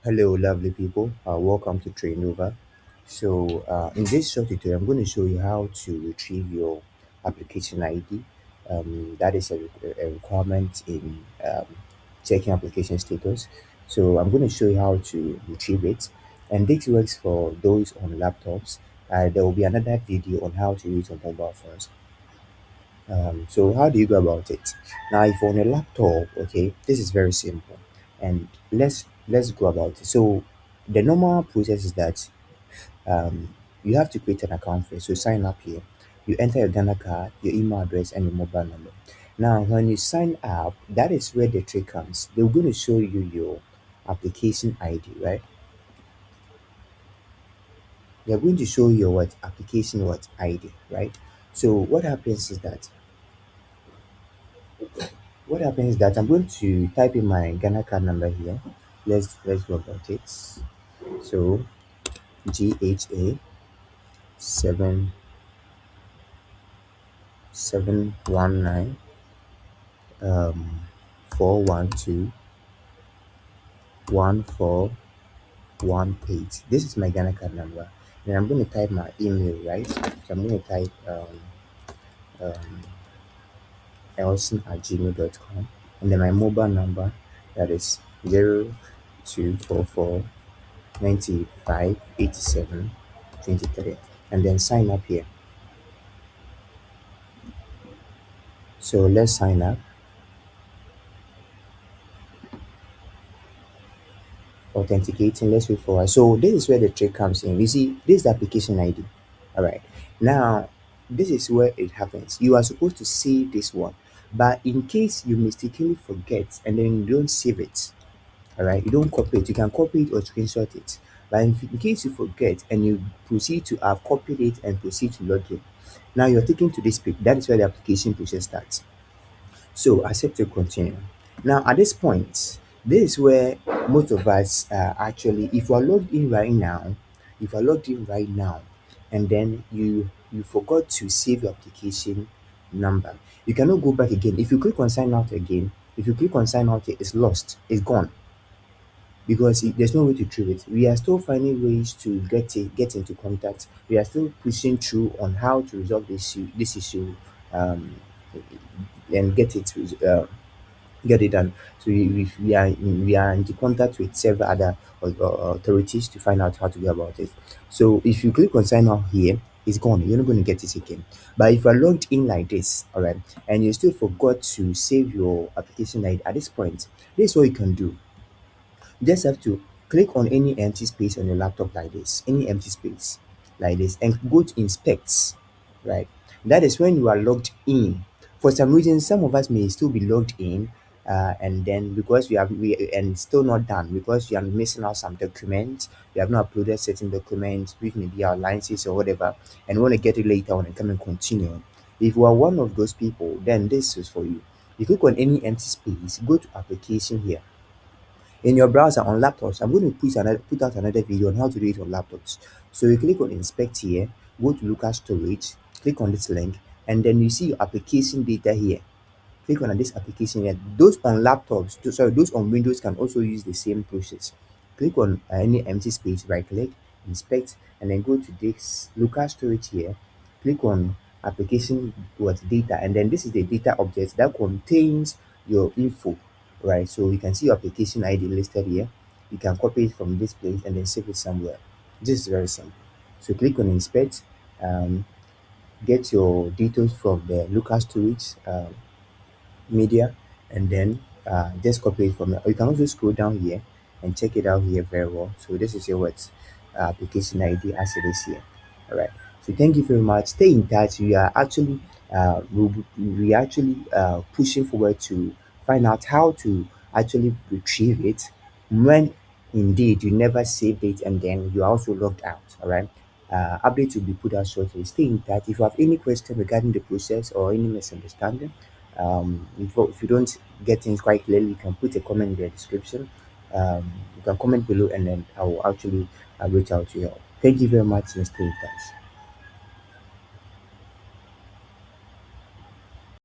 Hello, lovely people. Welcome to Train Over. In this short tutorial, I'm going to show you how to retrieve your application ID. That is a requirement in checking application status. So, I'm going to show you how to retrieve it. And this works for those on laptops. There will be another video on how to do it on mobile phones. So how do you go about it? Now, if you're on a laptop, okay, this is very simple, and let's go about it. So the normal process is that you have to create an account first. So sign up here. You enter your Ghana card, your email address, and your mobile number. Now, when you sign up, that is where the trick comes. They're going to show you your application ID, right? They're going to show you what application what ID, right? So what happens is that I'm going to type in my Ghana card number here. Let's go about it. So GHA 7719 um 412 1418. This is my Ghana card number. Then I'm going to type my email, right? So I'm going to type um elson@gmail.com, and then my mobile number, that is 0244 95 87 23, and then sign up here. So let's sign up. Authenticating. Let's wait for a while. So this is where the trick comes in. You see, this is the application ID. All right. Now, this is where it happens. You are supposed to save this one, but in case you mistakenly forget and then you don't save it, all right, you don't copy it. You can copy it or screenshot it. But in case you forget and you proceed to have copied it and proceed to log in, now you're taken to this page. That is where the application process starts. So accept to continue. Now at this point, this is where most of us actually, if you are logged in right now, if you are logged in right now, and then you forgot to save your application number, you cannot go back again. If you click on sign out again, if you click on sign out, it's lost, it's gone because there's no way to retrieve it. We are still finding ways to get into contact. We are still pushing through on how to resolve this issue, um, and get it done. So we are in the contact with several other authorities to find out how to go about it. So if you click on sign up here, it's gone. You're not going to get it again. But if you're logged in like this, all right, and you still forgot to save your application ID at this point, this is what you can do. You just have to click on any empty space on your laptop like this, any empty space like this, and go to inspect, right? That is when you are logged in. For some reason, some of us may still be logged in, and then because we and still not done because we are missing out some documents, we have not uploaded certain documents, which may be our licenses or whatever, and we want to get it later on and come and continue. If you are one of those people, then this is for you. You click on any empty space, go to application here in your browser on laptops. I'm going to put out another video on how to do it on laptops. So you click on inspect here, go to local storage, click on this link, and then you see your application data here. Click on this application here. Those on laptops, those on Windows can also use the same process. Click on any empty space, right click, inspect, and then go to this local storage here. Click on application what data, and then this is the data object that contains your info, right? So you can see your application ID listed here. You can copy it from this place and then save it somewhere. This is very simple. So click on inspect, um, get your details from the local storage media, and then just copy it from there. Or you can also scroll down here and check it out here very well. So this is your what application ID as it is here. All right. So thank you very much. Stay in touch. We are actually pushing forward to find out how to actually retrieve it when indeed you never saved it and then you are also logged out. All right. Update will be put out shortly. Stay in touch. If you have any question regarding the process or any misunderstanding, if you don't get things quite clearly, you can put a comment in the description. You can comment below, and then I will actually reach out to you. Thank you very much, and stay in touch.